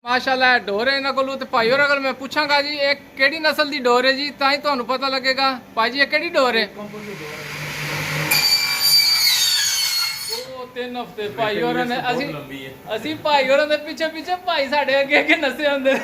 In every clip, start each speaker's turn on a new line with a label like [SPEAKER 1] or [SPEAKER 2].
[SPEAKER 1] माशाल्लाह डोर है इन्हों को तो भाई और अगर मैं पूछागा जी एक केड़ी नस्ल की डोर है जी तां ही तुहानू पता लगेगा भाई जी ये केड़ी डोर है। ओ 3 हफ्ते भाई और ने असी भाई और दे पीछे पीछे भाई साडे अगे अगे नसे आंदे।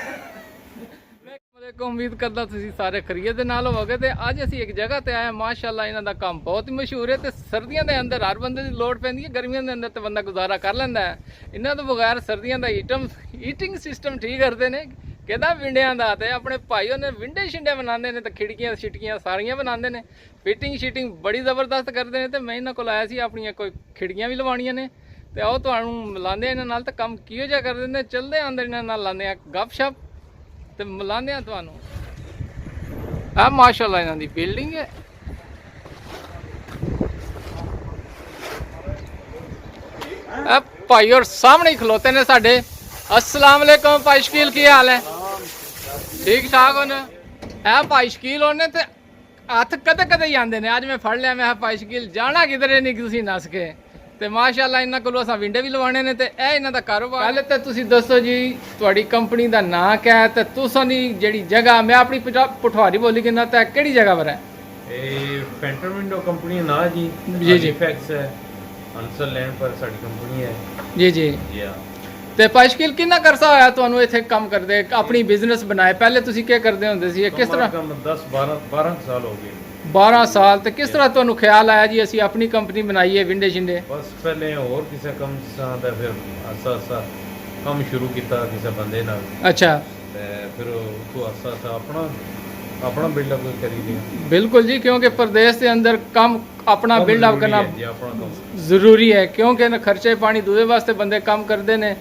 [SPEAKER 1] उम्मीद करदा तुसीं सारे खरीद दे नाल होवोगे ते अज असीं एक जगह ते आए माशाल्लाह इन्हां दा काम बहुत ही मशहूर है ते सर्दियां दे अंदर हर बंदे दी लोड़ पैंदी है गर्मियां दे अंदर ते बंदा गुजारा कर लैंदा है। इन्हां तो बगैर सर्दियां दा हीटिंग सिस्टम ठीक करते ने कहदा विंडियां दा ते अपने भाईओ ने विंडे शिंडे बनांदे ने ते खिड़कियां छिटकियां सारियां बनांदे ने फिटिंग शीटिंग बड़ी ज़बरदस्त करदे ने ते मैं इन्हां कोल आया सी अपनियां कोई खिड़कियां भी लवाणियां ने ते आओ तुहानू मिलांदे इन्हां नाल ते काम किहो जिहा करदे ने चलदे अंदर इन्हां नाल लांदे आ गपशप ते मिलांदे आ तुहानू। आ माशाल्लाह इन्हां दी बिल्डिंग है भाई और सामने ही खलोते ने साडे। अस्सलाम वालेकुम भाई शकील की हाल है ठीक ठाक होने है भाई शकील होने ते हथ कदे कदे ही आंदे ने अज मैं फड़ लिया मैं भाई शकील जाना किधरे नहीं तुसीं नस के ते माशाल्लाह इन्हां कोलों असां विंडे भी लवाने ने ते ए इन्हां दा कारोबार। पहले ते तुसीं दसो जी तुहाडी कंपनी दा नाम क्या है ते तुसां दी जेहड़ी जगह मैं अपनी पठवारी बोली किन्ना ते केड़ी जगह पर है
[SPEAKER 2] ए पेंटर विंडो कंपनी ना जी
[SPEAKER 1] जी
[SPEAKER 2] इफेक्ट्स है आंसर लैंड पर साडी कंपनी है
[SPEAKER 1] जी जी
[SPEAKER 2] जी हां
[SPEAKER 1] ते पाशकिल किन्ना करसा होया तुहानू इत्थे काम करदे अपनी बिजनेस बनाए पहले तुसीं क्या करदे हुंदे सी किस तरह
[SPEAKER 2] 10 12 साल हो गए
[SPEAKER 1] 12 साल ते किस तरह तुहानू ख्याल आया जी असी अपनी कंपनी बनाईए विंडे शिंडे।
[SPEAKER 2] बस पहले और किसी कम सा ते फिर आसा आसा काम शुरू किया किसी बंदे नाल
[SPEAKER 1] अच्छा
[SPEAKER 2] ते फिर उसको आसा आसा अपना अपना बिल्डअप करी दिया।
[SPEAKER 1] बिल्कुल जी क्योंकि प्रदेश के अंदर काम अपना बिल्डअप करना जरूरी है क्योंकि ना खर्चे पानी दूसरे वास्ते बंदे काम करते हैं।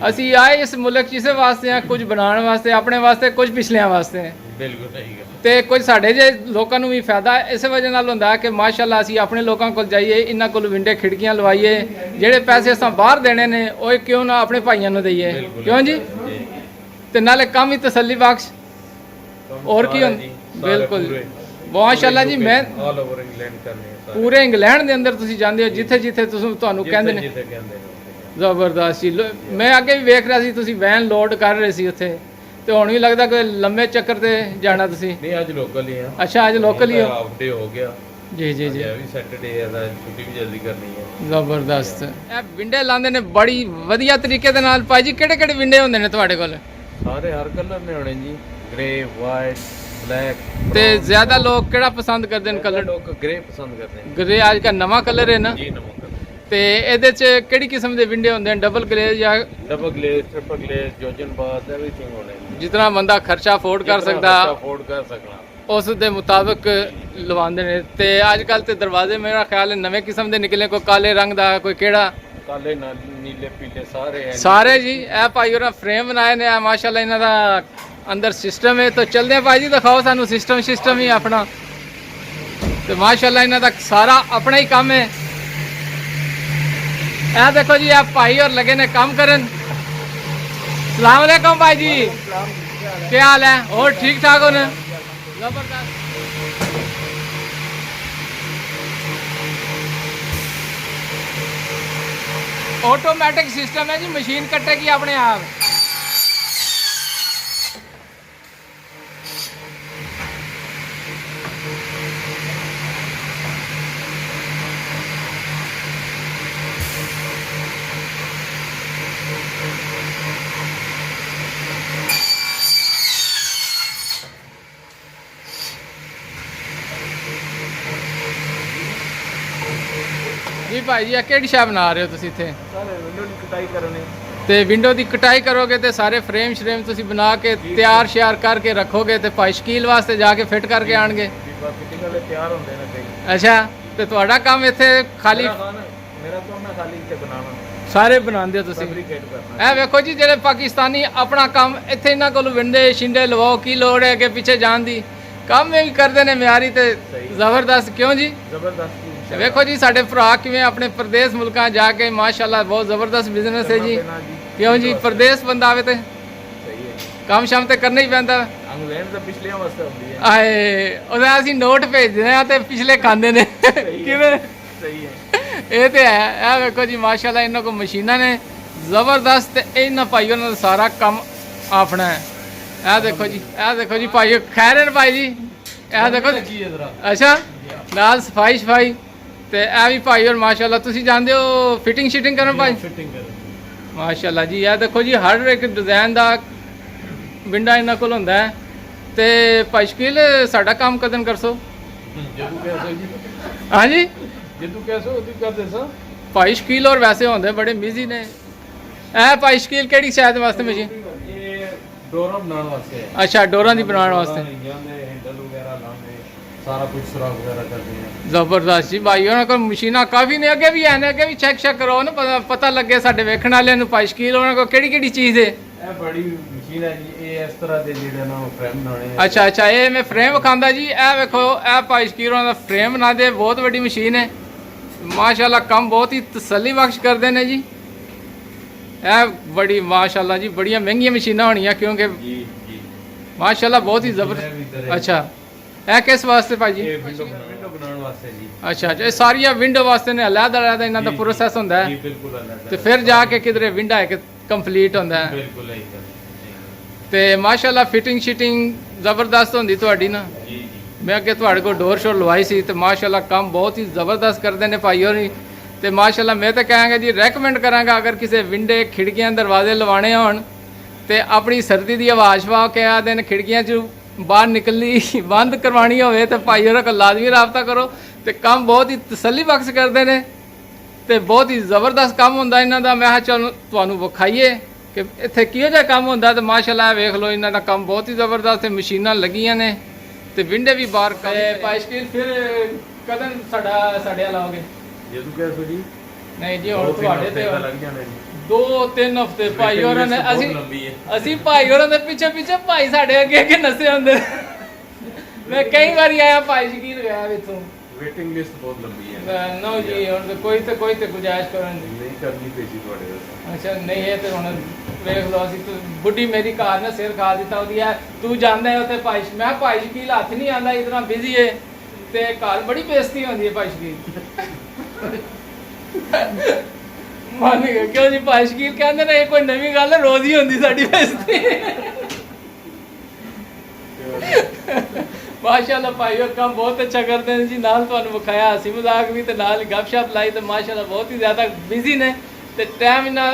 [SPEAKER 1] असी आए इस मुल्क इस वास्ते हैं कुछ बनाने वास्ते अपने वास्ते कुछ पिछलियां वास्ते हैं
[SPEAKER 2] बिल्कुल सही है
[SPEAKER 1] ते कुछ साढ़े जे लोगों को भी फायदा इस वजह नाल होंदा है कि माशाल्लाह असी अपने लोगों को जाइए इन्हां कोल विंडे खिड़कियां लवाइए जेड़े पैसे असां बाहर देने ने ओए क्यों ना अपने भाइयों को दईए क्यों जी ते नाले काम ही तसल्ली बख्श और की बिल्कुल माशाल्लाह जी मैं
[SPEAKER 2] ऑल ओवर इंग्लैंड करने
[SPEAKER 1] पूरे इंग्लैंड के अंदर तुसीं जांदे हो जिथे जिथे तुहानू कहंदे ने जबरदस्त जी मैं अगे भी वेख रहा सी तुसीं वैन लोड कर रहे सी उत्थे ते हुण भी लगदा कोई लंबे चक्कर ते जाना तुसीं
[SPEAKER 2] नहीं आज लोकल ही है।
[SPEAKER 1] अच्छा आज लोकल ही हो
[SPEAKER 2] हाफ डे हो गया
[SPEAKER 1] जी जी जी
[SPEAKER 2] अभी सैटरडे है दा छुट्टी भी जल्दी करनी है
[SPEAKER 1] जबरदस्त ए विंडे लांदे ने बड़ी वधिया तरीके दे नाल भाई जी केड़े केड़े विंडे हुंदे ने तुहाडे कोल
[SPEAKER 2] सारे हर कलर ने होने जी ग्रे वाइट ब्लैक
[SPEAKER 1] ते ज्यादा लोग केड़ा पसंद करदे ने कलर
[SPEAKER 2] लोग ग्रे पसंद करते हैं
[SPEAKER 1] ग्रे आज का नवा कलर है ना
[SPEAKER 2] जी नमक
[SPEAKER 1] ते एदे च केड़ी किस्म दे विंडे हुंदे ने डबल ग्लेज या
[SPEAKER 2] डबल ग्लेज ट्रिपल ग्लेज जोजन बाथ एवरीथिंग होने
[SPEAKER 1] जितना बंदा खर्चा अफोर्ड कर सकदा
[SPEAKER 2] अफोर्ड कर सकना
[SPEAKER 1] उस दे मुताबिक लवांदे ने ते आजकल ते दरवाजे मेरा ख्याल है नवे किस्म दे निकले कोई काले रंग दा कोई केड़ा
[SPEAKER 2] काले नीले पीले सारे हैं
[SPEAKER 1] सारे जी ए भाई और फ्रेम बनाए ने माशाल्लाह इन्हां दा अंदर सिस्टम है तो चलते हैं भाई जी दिखाओ सानू सिस्टम ही अपना तो माशाल्लाह इन्हां दा सारा अपना ही काम है। ए देखो जी आप भाई और लगे ने काम करन। सलाम अलैकुम भाई जी क्या हाल है और ठीक ठाक हो ना जबरदस्त ऑटोमेटिक सिस्टम है जी मशीन कटेगी अपने आप। जी भाई जी केड़ी शै बना रहे हो तुसीं इत्थे
[SPEAKER 2] सारे विंडो की कटाई करने
[SPEAKER 1] ते विंडो की कटाई करोगे तो सारे फ्रेम श्रेम तुसीं बना के तैयार श्यार करके रखोगे तो भाई शकील वास्ते जाके फिट करके आणगे
[SPEAKER 2] फिटिंग वाले तैयार होंदे ने कई।
[SPEAKER 1] अच्छा तो तुहाडा काम इत्थे खाली
[SPEAKER 2] मेरा काम है खाली इत्थे बनाना
[SPEAKER 1] सारे बनांदे हो तुसीं
[SPEAKER 2] फैब्रिकेट करना।
[SPEAKER 1] ए वेखो जी जेड़े पाकिस्तानी अपना काम इत्थे इन्हां कोल विंडे शिंडे लवाओ की लोड़ है अगे पीछे जान दी काम भी करते ने म्यारी ते जबरदस्त क्यों जी
[SPEAKER 2] जबरदस्त
[SPEAKER 1] वेखो जी साडे भरा किवें अपने प्रदेश मुल्कां जाके माशाल्लाह बहुत जबरदस्त बिजनेस है जी क्यों जी प्रदेश बंदा आवे ते काम शाम ते करना ही पैंदा
[SPEAKER 2] इंग्लैंड तो पिछले वास्ते होंदी है
[SPEAKER 1] आए ओदा असीं नोट भेजदे आ ते पिछले खांदे ने किवें
[SPEAKER 2] सही है
[SPEAKER 1] ये तो है ए वेखो जी माशाल्लाह इन्हां को मशीनां ने जबरदस्त इन्हां भाईओं ने सारा काम ਆਪਣਾ ਹੈ। ਇਹ ਦੇਖੋ ਜੀ, ਇਹ ਦੇਖੋ ਜੀ ਭਾਈ ਖੈਰ ਨੇ ਭਾਈ ਜੀ, ਇਹ ਦੇਖੋ ਅੱਛਾ ਨਾਲ ਸਫਾਈ ਤੇ ਇਹ ਵੀ ਭਾਈ ਔਰ ਮਾਸ਼ਾਅੱਲਾ ਤੁਸੀਂ ਜਾਣਦੇ ਹੋ ਫਿਟਿੰਗ ਸ਼ਿਟਿੰਗ ਕਰਨ ਭਾਈ ਮਾਸ਼ਾਅੱਲਾ ਜੀ। ਇਹ ਦੇਖੋ ਜੀ ਹਰ ਇੱਕ ਡਿਜ਼ਾਈਨ ਦਾ ਵਿੰਡਾ ਇਹਨਾਂ ਕੋਲ ਹੁੰਦਾ ਹੈ। ਤੇ ਭਾਈ ਸ਼ਕੀਲ ਸਾਡਾ ਕੰਮ ਕਦਨ ਕਰਸੋ
[SPEAKER 2] ਜਦੋਂ ਕਹਿ ਜੀ,
[SPEAKER 1] ਹਾਂਜੀ
[SPEAKER 2] ਜਦੋਂ ਕਹਿ ਸੋ ਉਹਦੀ ਕਰ ਦੇ ਸਾ
[SPEAKER 1] ਭਾਈ ਸ਼ਕੀਲ ਔਰ ਵੈਸੇ ਹੁੰਦੇ ਬੜੇ ਬਿਜ਼ੀ ਨੇ। ਇਹ ਭਾਈ ਸ਼ਕੀਲ ਕਿਹੜੀ ਸ਼ਾਇਦ ਵਾਸਤੇ ਮਸ਼ੀਨ?
[SPEAKER 2] ਇਹ ਡੋਰਾਂ ਬਣਾਉਣ ਵਾਸਤੇ ਹੈ।
[SPEAKER 1] ਅੱਛਾ ਡੋਰਾਂ ਦੀ ਬਣਾਉਣ ਵਾਸਤੇ
[SPEAKER 2] ਜਾਂਦੇ ਹੈਂਡਲ ਵਗੈਰਾ ਲਾਉਂਦੇ ਸਾਰਾ ਕੁਝ ਸੁਰਾਖ ਵਗੈਰਾ ਕਰਦੇ ਆ।
[SPEAKER 1] ਜ਼ਬਰਦਸਤ ਜੀ ਭਾਈ ਉਹਨਾਂ ਕੋਲ ਮਸ਼ੀਨਾਂ ਕਾਫੀ ਨੇ, ਅੱਗੇ ਵੀ ਹੈ ਨੇ, ਅੱਗੇ ਵੀ ਚੈੱਕ ਕਰੋ ਨਾ ਪਤਾ ਲੱਗੇ ਸਾਡੇ ਵੇਖਣ ਵਾਲਿਆਂ ਨੂੰ ਭਾਈ ਸ਼ਕੀਲ ਉਹਨਾਂ ਕੋਲ ਕਿਹੜੀ ਚੀਜ਼ ਹੈ।
[SPEAKER 2] ਇਹ ਬੜੀ ਮਸ਼ੀਨ ਹੈ ਜੀ, ਇਹ ਇਸ ਤਰ੍ਹਾਂ ਦੇ ਜਿਹੜੇ ਨਾ ਫਰੇਮ ਬਣਾਉਣੇ ਆ।
[SPEAKER 1] ਅੱਛਾ ਇਹ ਮੈਂ ਫਰੇਮ ਵਿਖਾਉਂਦਾ ਜੀ। ਇਹ ਵੇਖੋ ਇਹ ਭਾਈ ਸ਼ਕੀਲ ਉਹਨਾਂ ਦਾ ਫਰੇਮ ਬਣਾਉਂਦੇ, ਬਹੁਤ ਵੱਡੀ ਮਸ਼ੀਨ ਹੈ ਮਾਸ਼ਾਅੱਲਾ। ਕੰਮ ਬਹੁਤ ਹੀ ਤਸੱਲੀ ਬਖਸ਼ ਕਰਦੇ ਨੇ ਜੀ। ਇਹ ਬੜੀ ਮਾਸ਼ਾਅੱਲਾ ਜੀ ਬੜੀਆਂ ਮਹਿੰਗੀਆਂ ਮਸ਼ੀਨਾਂ ਹੋਣੀਆਂ ਕਿਉਂਕਿ
[SPEAKER 2] ਜੀ
[SPEAKER 1] ਮਾਸ਼ਾਅੱਲਾ ਬਹੁਤ ਹੀ ਜ਼ਬਰਦਸਤ। ਅੱਛਾ ਇਹ ਕਿਸ ਵਾਸਤੇ ਭਾਈ ਜੀ?
[SPEAKER 2] ਇਹ ਵਿੰਡੋ ਬਣਾਉਣ ਵਾਸਤੇ ਜੀ।
[SPEAKER 1] ਅੱਛਾ ਇਹ ਸਾਰੀਆਂ ਵਿੰਡੋ ਵਾਸਤੇ ਨੇ, ਅਲੱਗ ਇਹਨਾਂ ਦਾ ਪ੍ਰੋਸੈਸ ਹੁੰਦਾ
[SPEAKER 2] ਜੀ
[SPEAKER 1] ਹੈ
[SPEAKER 2] ਬਿਲਕੁਲ ਅਲੱਗ
[SPEAKER 1] ਤੇ ਫਿਰ ਜਾ ਕੇ ਕਿਧਰੇ ਵਿੰਡਾ ਹੈ ਕਿ ਕੰਪਲੀਟ ਹੁੰਦਾ ਹੈ।
[SPEAKER 2] ਬਿਲਕੁਲ ਹੈ
[SPEAKER 1] ਤੇ ਮਾਸ਼ਾਅੱਲਾ ਫਿਟਿੰਗ ਸ਼ਿਟਿੰਗ ਜ਼ਬਰਦਸਤ ਹੁੰਦੀ ਤੁਹਾਡੀ ਨਾ।
[SPEAKER 2] ਜੀ
[SPEAKER 1] ਮੈਂ ਅੱਗੇ ਤੁਹਾਡੇ ਕੋਲ ਡੋਰ ਸ਼ੋਰ ਲਵਾਈ ਸੀ ਤੇ ਮਾਸ਼ਾਅੱਲਾ ਕੰਮ ਬਹੁਤ ਹੀ ਜ਼ਬਰਦਸਤ ਕਰਦੇ ਨੇ ਭਾਈ ਹੋਰੀ। ਤੇ ਮਾਸ਼ਾਅੱਲਾ ਮੈਂ ਤਾਂ ਕਹਾਂਗਾ ਜੀ ਰეკਮੈਂਡ ਕਰਾਂਗਾ ਅਗਰ ਕਿਸੇ ਵਿੰਡੇ ਖਿੜਕੀਆਂ ਦਰਵਾਜ਼ੇ ਲਵਾਣੇ ਹੋਣ ਤੇ ਆਪਣੀ ਸਰਦੀ ਦੀ ਆਵਾਜ਼ ਪਾ ਕੇ ਆ ਦਿਨ ਖਿੜਕੀਆਂ 'ਚ ਬਾਹਰ ਨਿਕਲਣੀ ਬੰਦ ਕਰਵਾਉਣੀ ਹੋਵੇ ਤੇ ਭਾਈ ਹੋਰਾਂ ਕੋਲ ਲਾਜ਼ਮੀ ਰਾਬਤਾ ਕਰੋ। ਤੇ ਕੰਮ ਬਹੁਤ ਹੀ ਤਸੱਲੀ ਬਖਸ਼ ਕਰਦੇ ਨੇ ਤੇ ਬਹੁਤ ਹੀ ਜ਼ਬਰਦਸਤ ਕੰਮ ਹੁੰਦਾ ਇਹਨਾਂ ਦਾ। ਮੈਂ ਕਿਹਾ ਚਲੋ ਤੁਹਾਨੂੰ ਵਿਖਾਈਏ ਕਿ ਇੱਥੇ ਕਿਹੋ ਜਿਹਾ ਕੰਮ ਹੁੰਦਾ ਤੇ ਮਾਸ਼ਾਅੱਲਾ ਵੇਖ ਲਓ ਇਹਨਾਂ ਦਾ ਕੰਮ ਬਹੁਤ ਹੀ ਜ਼ਬਰਦਸਤ ਹੈ। ਮਸ਼ੀਨਾਂ ਲੱਗੀਆਂ ਨੇ ਤੇ ਵਿੰਡੇ ਵੀ ਬਾਹਰ ਭਾਈ ਸ਼ਕੀਲ ਫਿਰ ਕਦੋਂ ਸਾਡੇ ਲਾਓਗੇ?
[SPEAKER 2] ਜਦੋਂ ਕਹਿ ਸੋ ਜੀ।
[SPEAKER 1] ਨਹੀਂ ਜੀ ਹੁਣ ਤੁਹਾਡੇ ਤੇ
[SPEAKER 2] ਲੱਗ ਜਾਣੇ ਜੀ
[SPEAKER 1] 2-3 ਹਫ਼ਤੇ ਭਾਈ ਹੋਰਾਂ ਨੇ
[SPEAKER 2] ਬਹੁਤ ਲੰਬੀ ਹੈ।
[SPEAKER 1] ਅਸੀਂ ਭਾਈ ਹੋਰਾਂ ਦੇ ਪਿੱਛੇ ਭਾਈ ਸਾਡੇ ਅੱਗੇ ਨਸੇ ਹੁੰਦੇ। ਮੈਂ ਕਈ ਵਾਰੀ ਆਇਆ ਭਾਈ ਸ਼ਕੀਲ ਗਿਆ ਇੱਥੋਂ।
[SPEAKER 2] ਵੇਟਿੰਗ ਲਿਸਟ ਬਹੁਤ ਲੰਬੀ ਹੈ।
[SPEAKER 1] ਨਾ ਜੀ ਹੁਣ ਕੋਈ ਤੇ ਗੁਜਾਇਸ਼ ਕਰਨ ਦੀ
[SPEAKER 2] ਨਹੀਂ ਕਰਨੀ ਪਈ ਤੁਹਾਡੇ ਵਾਸਤੇ।
[SPEAKER 1] ਅੱਛਾ ਨਹੀਂ ਇਹ ਤੇ ਹੁਣ ਵੇਖ ਲਓ ਅਸੀਂ ਤੂੰ ਬੁੱਢੀ ਮੇਰੀ ਕਾਰ ਨੇ ਸਿਰ ਖਾ ਦਿੱਤਾ ਉਹਦੀ ਹੈ। ਤੂੰ ਜਾਂਦਾ ਹੈ ਉੱਥੇ ਭਾਈ ਮੈਂ ਭਾਈ ਸ਼ਕੀਲ ਹੱਥ ਨਹੀਂ ਆਉਂਦਾ ਇਤਨਾ ਬਿਜ਼ੀ ਹੈ ਤੇ ਘਰ ਬੜੀ ਬੇਇੱਜ਼ਤੀ ਹੁੰਦੀ ਹੈ ਭਾਈ ਸ਼ਕੀਲ। ਮੰਨ ਗਏ ਕਿਉਂ ਜੀ? ਭਾਈ ਸ਼ਕੀਲ ਕਹਿੰਦੇ ਨੇ ਇਹ ਕੋਈ ਨਵੀਂ ਗੱਲ ਹੈ, ਰੋਜ਼ ਹੀ ਹੁੰਦੀ ਸਾਡੀ ਬੇਇੱਜ਼ਤੀ। ਮਾਸ਼ਾਅੱਲਾ ਭਾਈ ਉਹ ਕੰਮ ਬਹੁਤ ਅੱਛਾ ਕਰਦੇ ਨੇ ਜੀ। ਨਾਲ ਤੁਹਾਨੂੰ ਵਿਖਾਇਆ ਹੱਸੀ ਮਜ਼ਾਕ ਵੀ ਤੇ ਨਾਲ ਗੱਪਸ਼ਪ ਲਾਈ ਤੇ ਮਾਸ਼ਾਅੱਲਾ ਬਹੁਤ ਹੀ ਜ਼ਿਆਦਾ ਬਿਜ਼ੀ ਨੇ ਤੇ ਟਾਈਮ ਇਹਨਾਂ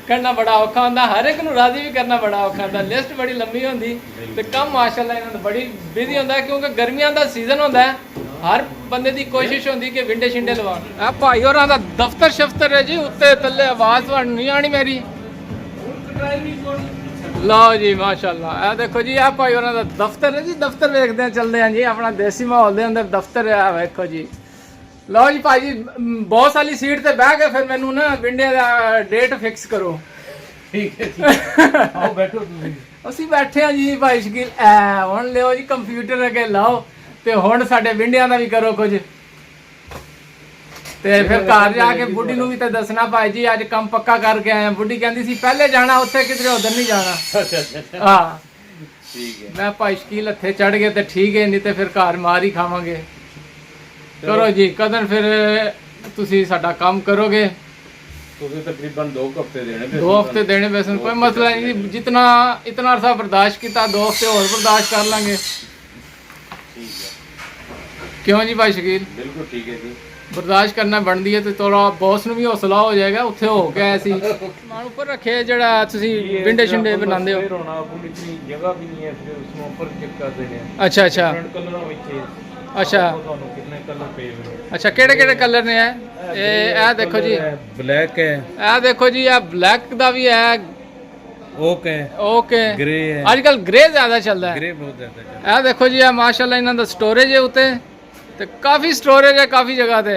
[SPEAKER 1] ਕਰਨਾ ਬੜਾ ਔਖਾ ਹੁੰਦਾ। ਹਰ ਇੱਕ ਨੂੰ ਰਾਜ਼ੀ ਵੀ ਕਰਨਾ ਬੜਾ ਔਖਾ ਹੁੰਦਾ। ਲਿਸਟ ਬੜੀ ਲੰਬੀ ਹੁੰਦੀ ਤੇ ਕੰਮ ਮਾਸ਼ਾਅੱਲਾ ਇਹਨਾਂ ਦਾ ਬੜੀ ਬਿਜ਼ੀ ਹੁੰਦਾ ਕਿਉਂਕਿ ਗਰਮੀਆਂ ਦਾ ਸੀਜ਼ਨ ਹੁੰਦਾ ਹੈ। ਹਰ ਬੰਦੇ ਦੀ ਕੋਸ਼ਿਸ਼ ਹੁੰਦੀ ਕਿ ਵਿੰਡੇ ਸ਼ਿੰਡੇ ਲਵਾਉਣ। ਆ ਭਾਈ ਹੋਰਾਂ ਦਾ ਦਫ਼ਤਰ ਸ਼ਫਤਰ ਹੈ ਜੀ, ਉੱਤੇ ਥੱਲੇ ਆਵਾਜ਼ ਤੁਹਾਨੂੰ ਨਹੀਂ ਆਣੀ ਮੇਰੀ। ਲਓ ਜੀ ਮਾਸ਼ਾਅੱਲਾ ਇਹ ਦੇਖੋ ਜੀ ਆ ਭਾਈ ਹੋਰਾਂ ਦਾ ਦਫ਼ਤਰ ਹੈ ਜੀ। ਦਫ਼ਤਰ ਵੇਖਦੇ ਆ ਚੱਲਦੇ ਆ ਜੀ ਆਪਣਾ ਦੇਸੀ ਮਾਹੌਲ ਦੇ ਅੰਦਰ ਦਫ਼ਤਰ ਹੈ। ਵੇਖੋ ਜੀ ਲਓ ਜੀ ਭਾਈ ਜੀ ਬਹੁਤ ਸਾਰੀ ਸੀਟ ਤੇ ਬਹਿ ਕੇ ਫਿਰ ਮੈਨੂੰ ਨਾ ਵਿੰਡੇ ਦਾ ਡੇਟ ਫਿਕਸ ਕਰੋ।
[SPEAKER 2] ਠੀਕ ਹੈ ਜੀ ਆਓ ਬੈਠੋ ਤੁਸੀਂ।
[SPEAKER 1] ਅਸੀਂ ਬੈਠੇ ਆ ਜੀ ਭਾਈ ਸ਼ਕੀਲ। ਹੁਣ ਲਿਓ ਜੀ ਕੰਪਿਊਟਰ ਅੱਗੇ ਲਾਓ ਤੇ ਹੁਣ ਸਾਡੇ ਵਿੰਡਿਆਂ ਦਾ ਵੀ ਕਰੋ ਕੁਝ ਤੇ ਫਿਰ ਘਰ ਜਾ ਕੇ ਬੁੱਢੀ ਨੂੰ ਵੀ ਤਾਂ ਦੱਸਣਾ ਭਾਈ ਜੀ ਅੱਜ ਕੰਮ ਪੱਕਾ ਕਰਕੇ ਆਏ ਆ। ਬੁੱਢੀ ਕਹਿੰਦੀ ਸੀ ਪਹਿਲੇ ਜਾਣਾ ਉੱਥੇ ਕਿਧਰੇ ਉਧਰ ਨਹੀਂ ਜਾਣਾ। ਹਾਂ
[SPEAKER 2] ਠੀਕ ਹੈ।
[SPEAKER 1] ਮੈਂ ਭਾਈ ਸ਼ਕੀਲ ਹੱਥੇ ਚੜ ਗਏ ਤੇ ਠੀਕ ਹੈ, ਨਹੀਂ ਤੇ ਫਿਰ ਘਰ ਮਾਰ ਹੀ ਖਾਵਾਂਗੇ। ਕਰੋ ਜੀ ਕਦਨ ਫਿਰ ਤੁਸੀਂ ਸਾਡਾ ਕੰਮ ਕਰੋਗੇ।
[SPEAKER 2] ਤੁਸੀਂ ਤਕਰੀਬਨ 2 ਹਫ਼ਤੇ ਦੇਣੇ।
[SPEAKER 1] 2 ਹਫ਼ਤੇ ਦੇਣੇ ਵੈਸੇ ਕੋਈ ਮਸਲਾ ਨਹੀਂ। ਜਿਤਨਾ ਇਤਨਾ ਅਰਸਾ ਬਰਦਾਸ਼ਤ ਕੀਤਾ 2 ਹਫ਼ਤੇ ਹੋਰ ਬਰਦਾਸ਼ਤ ਕਰ ਲਾਂਗੇ।
[SPEAKER 2] ਠੀਕ ਹੈ
[SPEAKER 1] ਕਿਉਂ ਜੀ ਭਾਈ ਸ਼ਕੀਲ?
[SPEAKER 2] ਬਿਲਕੁਲ ਠੀਕ ਹੈ ਜੀ।
[SPEAKER 1] ਬਰਦਾਸ਼ਤ ਕਰਨਾ ਬਣਦੀ ਹੈ ਤੇ ਥੋੜਾ ਬੌਸ ਨੂੰ ਵੀ ਹੌਸਲਾ ਹੋ ਜਾਏਗਾ। ਉੱਥੇ ਹੋ ਕੇ ਆਏ ਸੀ ਮਾਨ ਉੱਪਰ ਰੱਖੇ ਜਿਹੜਾ ਤੁਸੀਂ ਵਿੰਡੇ ਸ਼ਿੰਡੇ ਬਣਾਉਂਦੇ ਹੋ।
[SPEAKER 2] ਫਿਰ ਹੋਣਾ ਆਪਣੀ ਇਤਨੀ ਜਗ੍ਹਾ ਵੀ ਨਹੀਂ ਹੈ ਫਿਰ ਉਸ ਨੂੰ ਉੱਪਰ ਚੈੱਕ ਕਰਦੇ ਨੇ।
[SPEAKER 1] ਅੱਛਾ ਅੱਛਾ
[SPEAKER 2] ਡਿਫਰੈਂਟ ਕਲਰਾਂ ਵਿੱਚ
[SPEAKER 1] ਅੱਛਾ
[SPEAKER 2] ਤੁਹਾਨੂੰ ਕਿੰਨੇ ਕਲਰ ਪਏ ਹੋਏ ਨੇ।
[SPEAKER 1] ਅੱਛਾ ਕਿਹੜੇ ਕਲਰ ਨੇ ਇਹ ਦੇਖੋ ਜੀ।
[SPEAKER 2] ਬਲੈਕ ਹੈ।
[SPEAKER 1] ਇਹ ਦੇਖੋ ਜੀ ਇਹ ਬਲੈਕ ਦਾ ਵੀ ਹੈ।
[SPEAKER 2] ਓਕ ਹੈ।
[SPEAKER 1] ਓਕੇ
[SPEAKER 2] ਗ੍ਰੇ ਹੈ।
[SPEAKER 1] ਅੱਜ ਕੱਲ ਗ੍ਰੇ ਜ਼ਿਆਦਾ ਚੱਲਦਾ ਹੈ।
[SPEAKER 2] ਗ੍ਰੇ ਬਹੁਤ ਜ਼ਿਆਦਾ ਚੱਲਦਾ।
[SPEAKER 1] ਇਹ ਦੇਖੋ ਜੀ ਇਹ ਮਾਸ਼ਾਅੱਲਾ ਇਹਨਾਂ ਦਾ ਸਟੋਰੇਜ ਹੈ ਉੱਤੇ ਤੇ ਕਾਫੀ ਸਟੋਰੇਜ ਹੈ ਕਾਫੀ ਜਗ੍ਹਾ ਤੇ।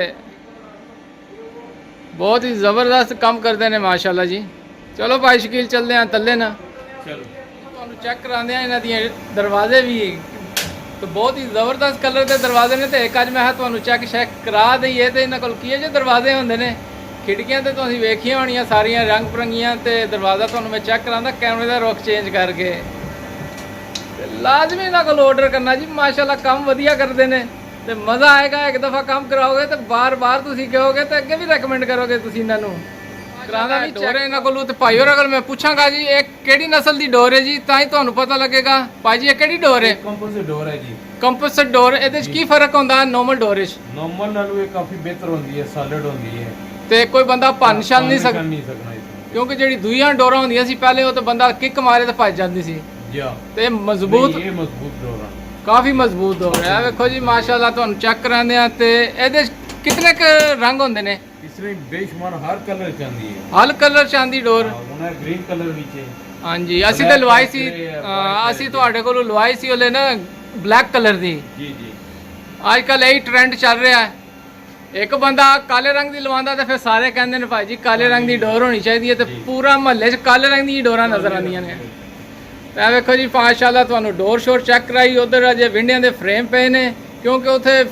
[SPEAKER 1] ਬਹੁਤ ਹੀ ਜ਼ਬਰਦਸਤ ਕੰਮ ਕਰਦੇ ਨੇ ਮਾਸ਼ਾਅੱਲਾ ਜੀ। ਚਲੋ ਭਾਈ ਸ਼ਕੀਲ ਚੱਲਦੇ ਆ ਥੱਲੇ ਨਾ।
[SPEAKER 2] ਚਲੋ
[SPEAKER 1] ਤੁਹਾਨੂੰ ਚੈੱਕ ਕਰਾਉਂਦੇ ਆ ਇਹਨਾਂ ਦੀਆਂ ਦਰਵਾਜ਼ੇ ਵੀ ਤੇ ਬਹੁਤ ਹੀ ਜ਼ਬਰਦਸਤ ਕਲਰ ਦੇ ਦਰਵਾਜ਼ੇ ਨੇ। ਤੇ ਇੱਕ ਅੱਜ ਮੈਂ ਤੁਹਾਨੂੰ ਚੈੱਕ ਕਰਾ ਦਈਏ ਤੇ ਇਹਨਾਂ ਕੋਲ ਕੀ ਜਿਹੇ ਦਰਵਾਜ਼ੇ ਹੁੰਦੇ ਨੇ। ਖਿੜਕੀਆਂ ਤੇ ਤੁਸੀਂ ਵੇਖੀਆਂ ਹੋਣੀਆਂ ਸਾਰੀਆਂ ਰੰਗ ਬਰੰਗੀਆਂ ਤੇ ਦਰਵਾਜ਼ਾ ਤੁਹਾਨੂੰ ਮੈਂ ਚੈੱਕ ਕਰਾਉਂਦਾ ਕੈਮਰੇ ਦਾ ਰੁਖ ਚੇਂਜ ਕਰਕੇ। ਤੇ ਲਾਜ਼ਮੀ ਇਹਨਾਂ ਕੋਲ ਆਰਡਰ ਕਰਨਾ ਜੀ। ਮਾਸ਼ਾਅੱਲਾ ਕੰਮ ਵਧੀਆ ਕਰਦੇ ਨੇ ਤੇ ਮਜ਼ਾ ਆਏਗਾ। ਇੱਕ ਦਫਾ ਕੰਮ ਕਰਾਓਗੇ ਤੇ ਬਾਰ-ਬਾਰ ਤੁਸੀਂ ਕਹੋਗੇ ਤੇ ਅੱਗੇ ਵੀ ਰეკਮੈਂਡ ਕਰੋਗੇ ਤੁਸੀਂ ਇਹਨਾਂ ਨੂੰ। ਕਰਾਂਦਾ ਨਹੀਂ ਡੋਰ ਇਹਨਾਂ ਕੋਲੋਂ। ਤੇ ਭਾਈ ਹੋਰ ਅਗਰ ਮੈਂ ਪੁੱਛਾਂਗਾ ਜੀ ਇਹ ਕਿਹੜੀ ਨਸਲ ਦੀ ਡੋਰ ਹੈ ਜੀ, ਤਾਂ ਹੀ ਤੁਹਾਨੂੰ ਪਤਾ ਲੱਗੇਗਾ। ਭਾਈ ਜੀ ਇਹ ਕਿਹੜੀ ਡੋਰ ਹੈ?
[SPEAKER 2] ਕੰਪੋਜ਼ਿਟ ਡੋਰ ਹੈ ਜੀ।
[SPEAKER 1] ਕੰਪੋਜ਼ਿਟ ਡੋਰ। ਇਹਦੇ 'ਚ ਕੀ ਫਰਕ ਹੁੰਦਾ ਨਾਰਮਲ ਡੋਰ 'ਚ?
[SPEAKER 2] ਨਾਰਮਲ ਨਾਲੋਂ ਇਹ ਕਾਫੀ ਬਿਹਤਰ ਹੁੰਦੀ ਹੈ, ਸੋਲਿਡ ਹੁੰਦੀ ਹੈ
[SPEAKER 1] ਤੇ ਕੋਈ ਬੰਦਾ ਭੰਨ ਛੱਲ ਨਹੀਂ ਸਕਦਾ,
[SPEAKER 2] ਨਹੀਂ ਸਕਣਾ ਇਸ
[SPEAKER 1] ਕਿਉਂਕਿ ਜਿਹੜੀ ਦੂਈਆਂ ਡੋਰਾਂ ਹੁੰਦੀਆਂ ਸੀ ਪਹਿਲੇ ਉਹ ਤਾਂ ਬੰਦਾ ਕਿੱਕ ਮਾਰੇ ਤਾਂ ਭੱਜ ਜਾਂਦੀ ਸੀ।
[SPEAKER 2] ਜੀ
[SPEAKER 1] ਤੇ ਮਜ਼ਬੂਤ,
[SPEAKER 2] ਇਹ ਮਜ਼ਬੂਤ ਡੋਰ ਹੈ,
[SPEAKER 1] ਕਾਫੀ ਮਜ਼ਬੂਤ ਡੋਰ ਹੈ। ਵੇਖੋ ਜੀ ਮਾਸ਼ਾਅੱਲਾ ਤੁਹਾਨੂੰ ਚੈੱਕ ਕਰਾਉਂਦੇ ਆ। ਤੇ ਇਹਦੇ 'ਚ ਕਿਤਨੇ ਕ ਰੰਗ ਹੁੰਦੇ ਨੇ?
[SPEAKER 2] इसमें बेशुमार हर कलर चांदी है,
[SPEAKER 1] ਹਲ ਕਲਰ ਚਾਂਦੀ ਡੋਰ।
[SPEAKER 2] ਉਹਨਾਂ ਗ੍ਰੀਨ ਕਲਰ ਵਿੱਚ ਹੈ।
[SPEAKER 1] ਹਾਂਜੀ ਅਸੀਂ ਤਾਂ ਲਵਾਈ ਸੀ, ਅਸੀਂ ਤੁਹਾਡੇ ਕੋਲੋਂ ਲਵਾਈ ਸੀ ਉਹਲੇ ਨਾ ਬਲੈਕ ਕਲਰ ਦੀ।
[SPEAKER 2] ਜੀ ਜੀ
[SPEAKER 1] ਅੱਜ ਕੱਲ ਇਹੀ ਟ੍ਰੈਂਡ ਚੱਲ ਰਿਹਾ ਹੈ। ਇੱਕ ਬੰਦਾ ਕਾਲੇ ਰੰਗ ਦੀ ਲਵਾਉਂਦਾ ਤੇ ਫਿਰ ਸਾਰੇ ਕਹਿੰਦੇ ਨੇ ਭਾਈ ਜੀ ਕਾਲੇ ਰੰਗ ਦੀ ਡੋਰ ਹੋਣੀ ਚਾਹੀਦੀ ਹੈ, ਤੇ ਪੂਰਾ ਮਹੱਲੇ 'ਚ ਕਾਲੇ ਰੰਗ ਦੀ ਡੋਰਾਂ ਨਜ਼ਰ ਆਉਂਦੀਆਂ ਨੇ। ਇਹ ਵੇਖੋ ਜੀ ਮਾਸ਼ਾਅੱਲਾ ਤੁਹਾਨੂੰ ਡੋਰ ਸ਼ੋਰ ਚੈੱਕ ਕਰਾਈ। ਉਧਰ ਅਜੇ ਵਿੰਡਿਆਂ ਦੇ ਫਰੇਮ ਪਏ ਨੇ, ਕਿਉਂਕਿ ਉੱਥੇ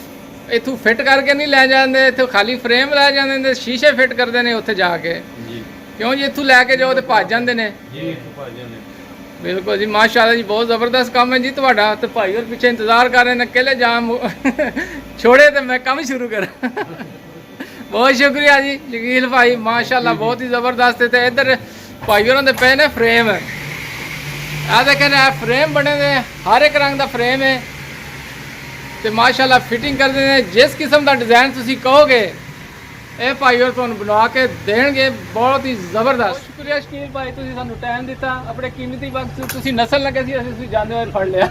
[SPEAKER 1] ਇੱਥੋਂ ਫਿੱਟ ਕਰਕੇ ਨਹੀਂ ਲੈ ਜਾਂਦੇ, ਇੱਥੋਂ ਖਾਲੀ ਫਰੇਮ ਲੈ ਜਾਂਦੇ ਨੇ, ਸ਼ੀਸ਼ੇ ਫਿੱਟ ਕਰਦੇ ਨੇ ਉੱਥੇ ਜਾ ਕੇ।
[SPEAKER 2] ਜੀ
[SPEAKER 1] ਕਿਉਂ ਜੀ ਇੱਥੋਂ ਲੈ ਕੇ ਜਾਓ ਤੇ ਭੱਜ ਜਾਂਦੇ ਨੇ।
[SPEAKER 2] ਜੀ ਭਾਜਨ ਨੇ
[SPEAKER 1] ਬਿਲਕੁਲ ਜੀ ਮਾਸ਼ਾਅੱਲਾ ਜੀ ਬਹੁਤ ਜ਼ਬਰਦਸਤ ਕੰਮ ਹੈ ਜੀ ਤੁਹਾਡਾ। ਤੇ ਭਾਈ ਹੋਰ ਪਿੱਛੇ ਇੰਤਜ਼ਾਰ ਕਰ ਰਹੇ ਨੇ ਕਿਲੇ ਜਾਮ ਛੋੜੇ ਤੇ ਮੈਂ ਕੰਮ ਸ਼ੁਰੂ ਕਰਾਂ। ਬਹੁਤ ਸ਼ੁਕਰੀਆ ਜੀ ਸ਼ਕੀਲ ਭਾਈ, ਮਾਸ਼ਾਅੱਲਾ ਬਹੁਤ ਹੀ ਜ਼ਬਰਦਸਤ। ਤੇ ਇੱਧਰ ਭਾਈ ਹੋਰਾਂ ਦੇ ਪਏ ਨੇ ਫਰੇਮ। ਆ ਦੇਖੇ ਨੇ ਫਰੇਮ ਬਣੇ ਨੇ, ਹਰ ਇੱਕ ਰੰਗ ਦਾ ਫਰੇਮ ਹੈ ਤੇ ਮਾਸ਼ਾਅੱਲਾ ਫਿਟਿੰਗ ਕਰਦੇ ਨੇ। ਜਿਸ ਕਿਸਮ ਦਾ ਡਿਜ਼ਾਈਨ ਤੁਸੀਂ ਕਹੋਗੇ ਇਹ ਭਾਈ ਹੋਰ ਤੁਹਾਨੂੰ ਬਣਾ ਕੇ ਦੇਣਗੇ, ਬਹੁਤ ਹੀ ਜ਼ਬਰਦਸਤ। ਸ਼ੁਕਰੀਆ ਸ਼ਕੀਲ ਭਾਈ, ਤੁਸੀਂ ਸਾਨੂੰ ਟਾਈਮ ਦਿੱਤਾ, ਆਪਣੇ ਕੀਮਤੀ ਵਕਤ ਤੁਸੀਂ ਨਸਲ ਲੱਗੇ ਸੀ, ਅਸੀਂ ਜਾਂਦੇ ਹੋਏ ਫੜ ਲਿਆ।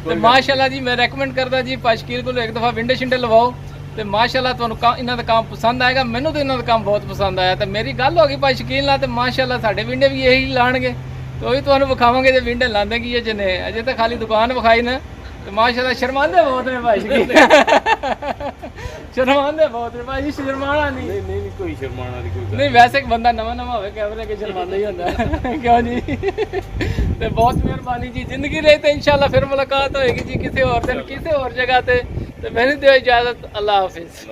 [SPEAKER 1] ਤੇ ਮਾਸ਼ਾਅੱਲਾ ਜੀ ਮੈਂ ਰეკਮੈਂਡ ਕਰਦਾ ਜੀ ਭਾਈ ਸ਼ਕੀਲ ਕੋਲ ਇੱਕ ਦਫਾ ਵਿੰਡੇ ਸ਼ਿੰਡੇ ਲਵਾਓ ਤੇ ਮਾਸ਼ਾਅੱਲਾ ਤੁਹਾਨੂੰ ਇਹਨਾਂ ਦਾ ਕੰਮ ਪਸੰਦ ਆਏਗਾ। ਮੈਨੂੰ ਤਾਂ ਇਹਨਾਂ ਦਾ ਕੰਮ ਬਹੁਤ ਪਸੰਦ ਆਇਆ ਤੇ ਮੇਰੀ ਗੱਲ ਹੋ ਗਈ ਭਾਈ ਸ਼ਕੀਲ ਨਾਲ, ਤੇ ਮਾਸ਼ਾਅੱਲਾ ਸਾਡੇ ਵਿੰਡੇ ਵੀ ਇਹੀ ਲਾਣਗੇ। ਤੇ ਉਹੀ ਤੁਹਾਨੂੰ ਵਿਖਾਵਾਂਗੇ ਜੇ ਵਿੰਡੇ ਲਾਉਂਦੇ ਕੀ ਜੇ ਨੇ। ਅਜੇ ਤਾਂ ਖਾਲੀ ਦੁਕਾਨ ਵਿਖਾਈ ਨਾ, ਤੇ ਮਾਸ਼ਾਅੱਲਾ ਸ਼ਰਮਾਂਦੇ ਬਹੁਤ ਨੇ ਭਾਈ ਸ਼ਕੀਲ। ਸ਼ਰਮਾਂਦੇ ਬਹੁਤ ਨੇ ਭਾਈ ਜੀ, ਸ਼ਰਮਾਣਾ ਨਹੀਂ।
[SPEAKER 2] ਨਹੀਂ ਕੋਈ ਸ਼ਰਮਾਉਣ ਵਾਲੀ ਕੋਈ ਗੱਲ
[SPEAKER 1] ਨਹੀਂ, ਵੈਸੇ ਇੱਕ ਬੰਦਾ ਨਵਾਂ ਹੋਵੇ ਕੈਮਰੇ ਕੇ ਸ਼ਰਮਾਂਦਾ ਹੀ ਹੁੰਦਾ ਕਿਉਂ ਜੀ। ਤੇ ਬਹੁਤ ਮਿਹਰਬਾਨੀ ਜੀ। ਜ਼ਿੰਦਗੀ ਰਹੀ ਤੇ ਇਨਸ਼ਾਅੱਲਾ ਫਿਰ ਮੁਲਾਕਾਤ ਹੋਏਗੀ ਜੀ ਕਿਸੇ ਹੋਰ ਦਿਨ ਕਿਸੇ ਹੋਰ ਜਗ੍ਹਾ ਤੇ। ਮੈਨੂੰ ਦਿਓ ਇਜਾਜ਼ਤ, ਅੱਲਾ ਹਾਫਿਜ਼।